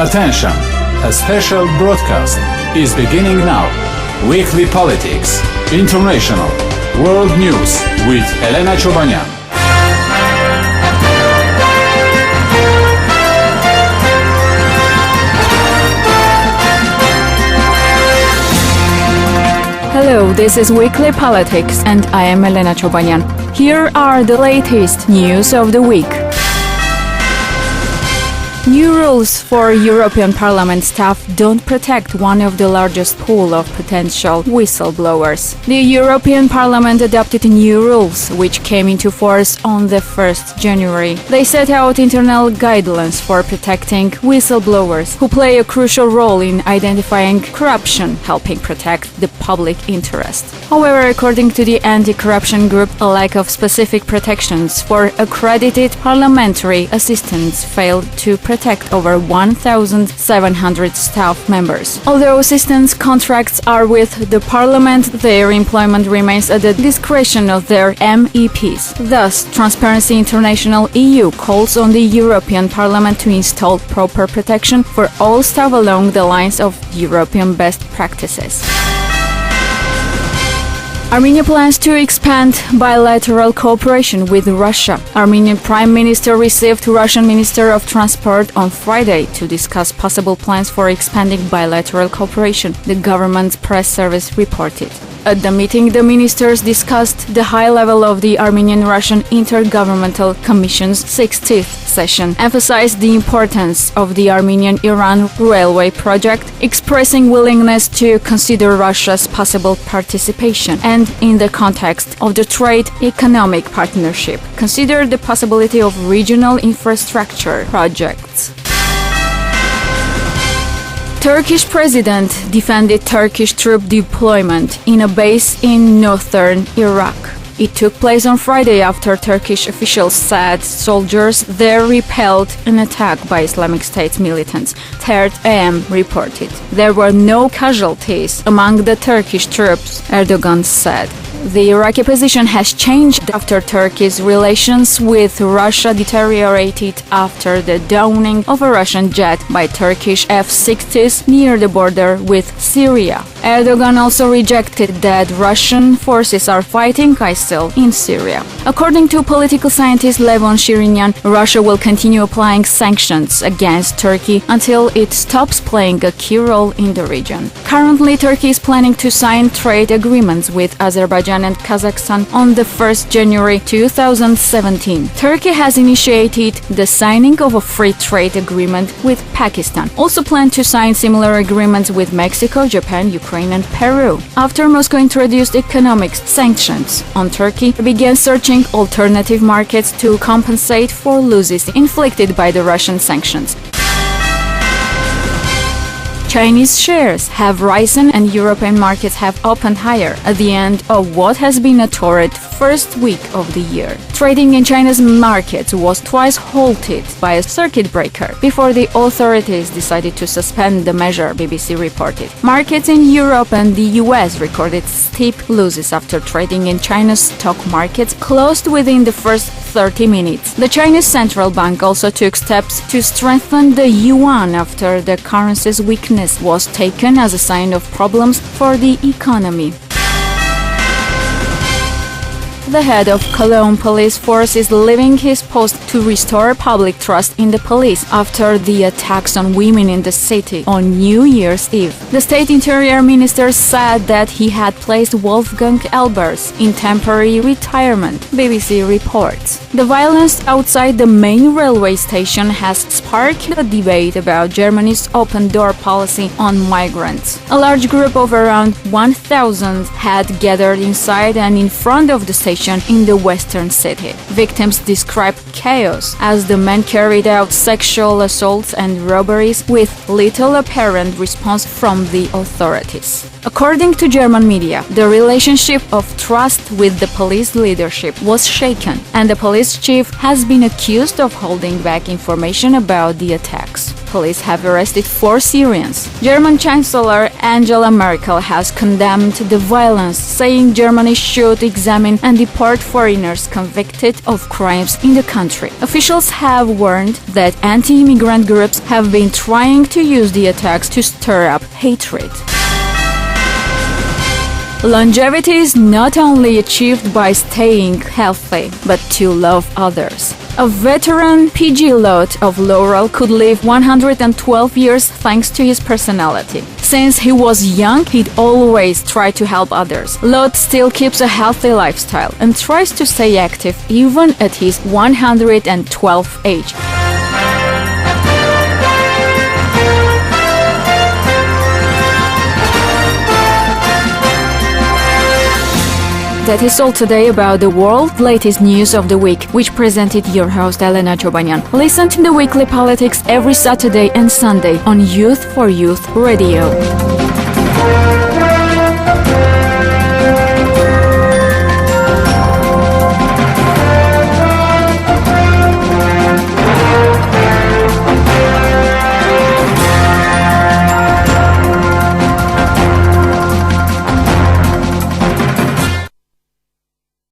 Attention! A special broadcast is beginning now. Weekly Politics, International, World News with Elena Chobanian. Hello, this is Weekly Politics and I am Elena Chobanian. Here are the latest news of the week. New rules for European Parliament staff don't protect one of the largest pool of potential whistleblowers. The European Parliament adopted new rules, which came into force on the 1st January. They set out internal guidelines for protecting whistleblowers, who play a crucial role in identifying corruption, helping protect the public interest. However, according to the anti-corruption group, a lack of specific protections for accredited parliamentary assistants failed to protect over 1,700 staff members. Although assistance contracts are with the parliament, their employment remains at the discretion of their MEPs. Thus, Transparency International EU calls on the European Parliament to install proper protection for all staff along the lines of European best practices. Armenia plans to expand bilateral cooperation with Russia. Armenian Prime Minister received Russian Minister of Transport on Friday to discuss possible plans for expanding bilateral cooperation, the government's press service reported. At the meeting, the ministers discussed the high level of the Armenian-Russian Intergovernmental Commission's 60th session, emphasized the importance of the Armenian-Iran railway project, expressing willingness to consider Russia's possible participation, and in the context of the trade economic partnership, consider the possibility of regional infrastructure projects. Turkish president defended Turkish troop deployment in a base in northern Iraq. It took place on Friday after Turkish officials said soldiers there repelled an attack by Islamic State militants, 3rd AM reported. There were no casualties among the Turkish troops, Erdogan said. The Iraqi position has changed after Turkey's relations with Russia deteriorated after the downing of a Russian jet by Turkish F-60s near the border with Syria. Erdogan also rejected that Russian forces are fighting ISIL in Syria. According to political scientist Levon Shirinyan, Russia will continue applying sanctions against Turkey until it stops playing a key role in the region. Currently, Turkey is planning to sign trade agreements with Azerbaijan and Kazakhstan on the 1st January 2017. Turkey has initiated the signing of a free trade agreement with Pakistan. Also planned to sign similar agreements with Mexico, Japan, Ukraine, and Peru. After Moscow introduced economic sanctions on Turkey, it began searching alternative markets to compensate for losses inflicted by the Russian sanctions. Chinese shares have risen and European markets have opened higher at the end of what has been a torrid first week of the year. Trading in China's markets was twice halted by a circuit breaker before the authorities decided to suspend the measure, BBC reported. Markets in Europe and the US recorded steep losses after trading in China's stock markets closed within the first 30 minutes. The Chinese central bank also took steps to strengthen the yuan after the currency's weakness was taken as a sign of problems for the economy. The head of Cologne police force is leaving his post to restore public trust in the police after the attacks on women in the city on New Year's Eve. The state interior minister said that he had placed Wolfgang Elbers in temporary retirement, BBC reports. The violence outside the main railway station has sparked a debate about Germany's open-door policy on migrants. A large group of around 1,000 had gathered inside and in front of the station in the western city. Victims described chaos as the men carried out sexual assaults and robberies with little apparent response from the authorities. According to German media, the relationship of trust with the police leadership was shaken, and the police chief has been accused of holding back information about the attacks. police have arrested 4 Syrians. German Chancellor Angela Merkel has condemned the violence, saying Germany should examine and deport foreigners convicted of crimes in the country. Officials have warned that anti-immigrant groups have been trying to use the attacks to stir up hatred. Longevity is not only achieved by staying healthy, but to love others. A veteran PG Lot of Laurel could live 112 years thanks to his personality. Since he was young, he'd always try to help others. Lot still keeps a healthy lifestyle and tries to stay active even at his 112th age. That is all today about the world latest news of the week, which presented your host Elena Chobanian. Listen to the Weekly Politics every Saturday and Sunday on Youth for Youth Radio.